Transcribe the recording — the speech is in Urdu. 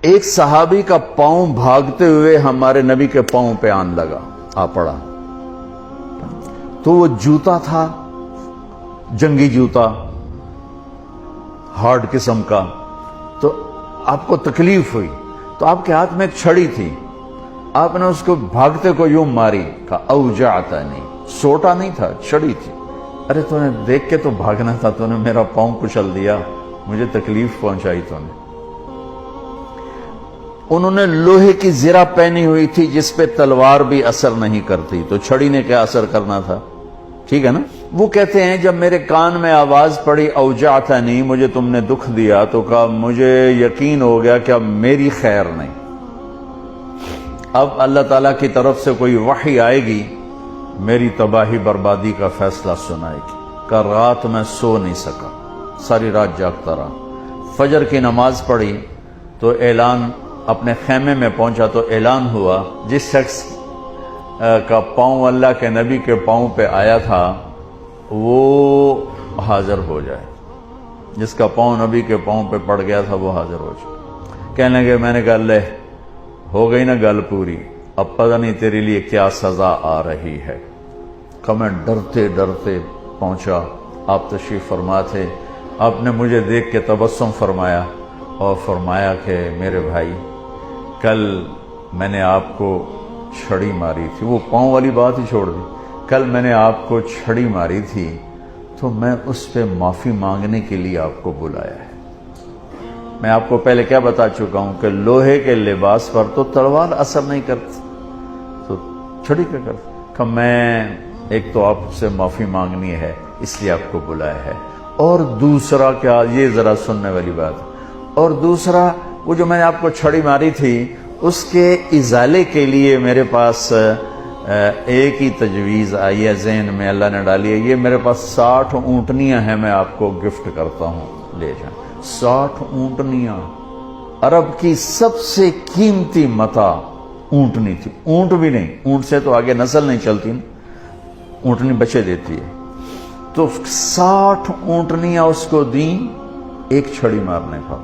ایک صحابی کا پاؤں بھاگتے ہوئے ہمارے نبی کے پاؤں پہ آن لگا، آ پڑا، تو وہ جوتا تھا، جنگی جوتا، ہارڈ قسم کا، تو آپ کو تکلیف ہوئی، تو آپ کے ہاتھ میں ایک چھڑی تھی، آپ نے اس کو بھاگتے کو یوں ماری، کہا اوجعتنی، سوٹا نہیں تھا، چھڑی تھی۔ ارے تو نے دیکھ کے تو بھاگنا تھا، تو نے میرا پاؤں کچل دیا، مجھے تکلیف پہنچائی تو نے۔ انہوں نے لوہے کی زرہ پہنی ہوئی تھی جس پہ تلوار بھی اثر نہیں کرتی، تو چھڑی نے کیا اثر کرنا تھا، ٹھیک ہے نا۔ وہ کہتے ہیں جب میرے کان میں آواز پڑی اوجعتنی، مجھے تم نے دکھ دیا، تو کہا مجھے یقین ہو گیا کہ اب میری خیر نہیں، اب اللہ تعالیٰ کی طرف سے کوئی وحی آئے گی، میری تباہی بربادی کا فیصلہ سنائے گی۔ کہ رات میں سو نہیں سکا، ساری رات جاگتا رہا۔ فجر کی نماز پڑھی تو اعلان، اپنے خیمے میں پہنچا تو اعلان ہوا جس شخص کا پاؤں اللہ کے نبی کے پاؤں پہ آیا تھا وہ حاضر ہو جائے، جس کا پاؤں نبی کے پاؤں پہ پڑ گیا تھا وہ حاضر ہو جائے۔ کہنے لگے، میں نے کہا لے ہو گئی نا گل پوری، اب پتہ نہیں تیرے لیے کیا سزا آ رہی ہے۔ کہ میں ڈرتے ڈرتے پہنچا، آپ تشریف فرما تھے، آپ نے مجھے دیکھ کے تبسم فرمایا اور فرمایا کہ میرے بھائی، کل میں نے آپ کو چھڑی ماری تھی، وہ پاؤں والی بات ہی چھوڑ دی، کل میں نے آپ کو چھڑی ماری تھی تو میں اس پہ معافی مانگنے کے لیے آپ کو بلایا ہے۔ میں آپ کو پہلے کیا بتا چکا ہوں کہ لوہے کے لباس پر تو تلوار اثر نہیں کرتی، تو چھڑی کیا کرتی؟ کہ میں ایک تو آپ سے معافی مانگنی ہے اس لیے آپ کو بلایا ہے، اور دوسرا کیا، یہ ذرا سننے والی بات ہے، اور دوسرا وہ جو میں نے آپ کو چھڑی ماری تھی اس کے ازالے کے لیے میرے پاس ایک ہی تجویز آئی ہے ذہن میں، اللہ نے ڈالی ہے، یہ میرے پاس 60 اونٹنیاں ہیں، میں آپ کو گفٹ کرتا ہوں، لے جائیں۔ 60 اونٹنیاں، عرب کی سب سے قیمتی متاع اونٹنی تھی، اونٹ بھی نہیں، اونٹ سے تو آگے نسل نہیں چلتی نا، اونٹنی بچے دیتی ہے، تو 60 اونٹنیاں اس کو دیں ایک چھڑی مارنے کا۔